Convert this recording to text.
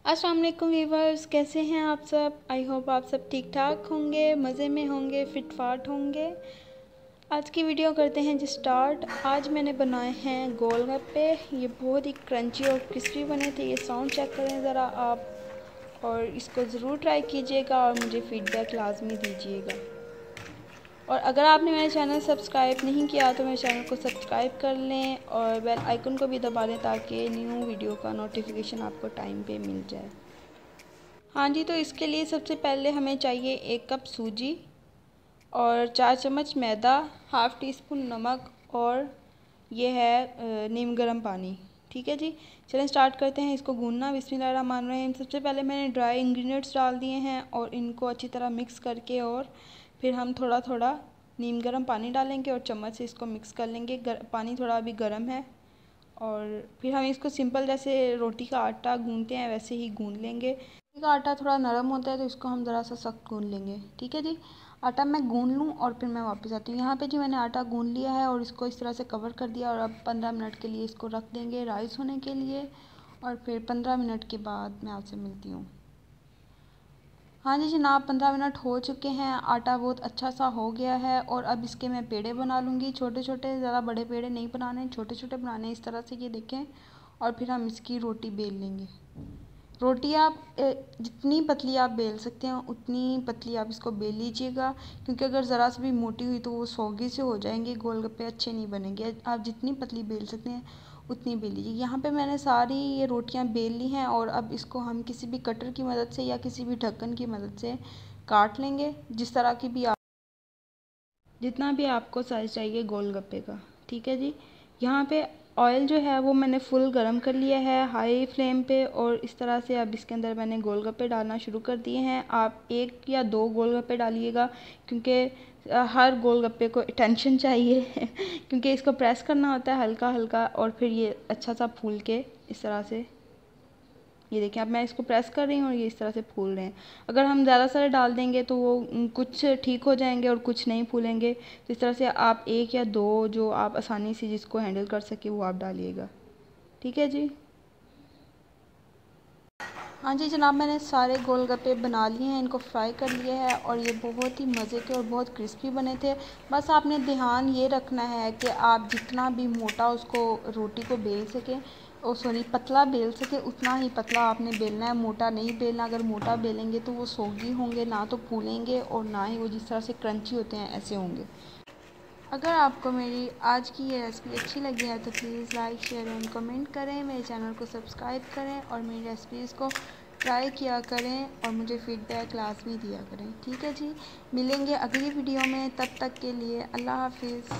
अस्सलाम वालेकुम व्यूवर्स, कैसे हैं आप सब। आई होप आप सब ठीक ठाक होंगे, मज़े में होंगे, फिट फाट होंगे। आज की वीडियो करते हैं जी स्टार्ट। आज मैंने बनाए हैं गोलगप्पे। ये बहुत ही क्रंची और क्रिस्पी बने थे। ये साउंड चेक करें ज़रा आप, और इसको ज़रूर ट्राई कीजिएगा और मुझे फ़ीडबैक लाजमी दीजिएगा। और अगर आपने मेरा चैनल सब्सक्राइब नहीं किया तो मेरे चैनल को सब्सक्राइब कर लें और बेल आइकन को भी दबा लें ताकि न्यू वीडियो का नोटिफिकेशन आपको टाइम पे मिल जाए। हाँ जी, तो इसके लिए सबसे पहले हमें चाहिए 1 कप सूजी और 4 चम्मच मैदा, हाफ़ टी स्पून नमक और ये है नीम गर्म पानी। ठीक है जी, चलें स्टार्ट करते हैं इसको गूंदना। बिस्मिल्लाहिर्रहमानिर्रहीम। सबसे पहले मैंने ड्राई इंग्रेडिएंट्स डाल दिए हैं और इनको अच्छी तरह मिक्स करके, और फिर हम थोड़ा थोड़ा नीम गर्म पानी डालेंगे और चम्मच से इसको मिक्स कर लेंगे। पानी थोड़ा अभी गर्म है, और फिर हम इसको सिंपल जैसे रोटी का आटा गूंदते हैं वैसे ही गूंद लेंगे। रोटी का आटा थोड़ा नरम होता है तो इसको हम ज़रा सा सख्त गूंद लेंगे। ठीक है जी, आटा मैं गूंद लूँ और फिर मैं वापस आती हूँ। यहाँ पे जी मैंने आटा गूंद लिया है और इसको इस तरह से कवर कर दिया, और अब 15 मिनट के लिए इसको रख देंगे राइस होने के लिए, और फिर 15 मिनट के बाद मैं आपसे मिलती हूँ। हाँ जी जनाब, 15 मिनट हो चुके हैं। आटा बहुत अच्छा सा हो गया है, और अब इसके मैं पेड़े बना लूँगी छोटे छोटे। ज़्यादा बड़े पेड़े नहीं बनाने, छोटे छोटे बनाने इस तरह से, ये देखें। और फिर हम इसकी रोटी बेल लेंगे। रोटी आप जितनी पतली आप बेल सकते हैं उतनी पतली आप इसको बेल लीजिएगा, क्योंकि अगर ज़रा सी भी मोटी हुई तो वो सौगी से हो जाएंगे, गोलगप्पे अच्छे नहीं बनेंगे। आप जितनी पतली बेल सकते हैं उतनी बेल लीजिए। यहाँ पे मैंने सारी ये रोटियां बेल ली हैं, और अब इसको हम किसी भी कटर की मदद से या किसी भी ढक्कन की मदद से काट लेंगे, जिस तरह की भी आप, जितना भी आपको साइज़ चाहिए गोलगप्पे का। ठीक है जी, यहाँ पे ऑयल जो है वो मैंने फुल गरम कर लिया है हाई फ्लेम पे, और इस तरह से अब इसके अंदर मैंने गोलगप्पे डालना शुरू कर दिए हैं। आप 1 या 2 गोलगप्पे डालिएगा, क्योंकि हर गोलगप्पे को टेंशन चाहिए क्योंकि इसको प्रेस करना होता है हल्का हल्का, और फिर ये अच्छा सा फूल के इस तरह से, ये देखिए अब मैं इसको प्रेस कर रही हूँ और ये इस तरह से फूल रहे हैं। अगर हम ज़्यादा सारे डाल देंगे तो वो कुछ ठीक हो जाएंगे और कुछ नहीं फूलेंगे। तो इस तरह से आप 1 या 2 जो आप आसानी से जिसको हैंडल कर सके वो आप डालिएगा। ठीक है जी। हाँ जी जनाब, मैंने सारे गोलगप्पे बना लिए हैं, इनको फ्राई कर लिया है, और ये बहुत ही मज़े के और बहुत क्रिस्पी बने थे। बस आपने ध्यान ये रखना है कि आप जितना भी मोटा उसको रोटी को बेल सकें, पतला बेल सके, उतना ही पतला आपने बेलना है, मोटा नहीं बेलना। अगर मोटा बेलेंगे तो वो सोगी होंगे, ना तो फूलेंगे, और ना ही वो जिस तरह से क्रंची होते हैं ऐसे होंगे। अगर आपको मेरी आज की ये रेसिपी अच्छी लगी है तो please like share and comment करें, मेरे चैनल को सब्सक्राइब करें और मेरी रेसिपीज़ को ट्राई किया करें, और मुझे फ़ीडबैक लाजमी दिया करें। ठीक है जी, मिलेंगे अगली वीडियो में, तब तक के लिए अल्लाह हाफिज़।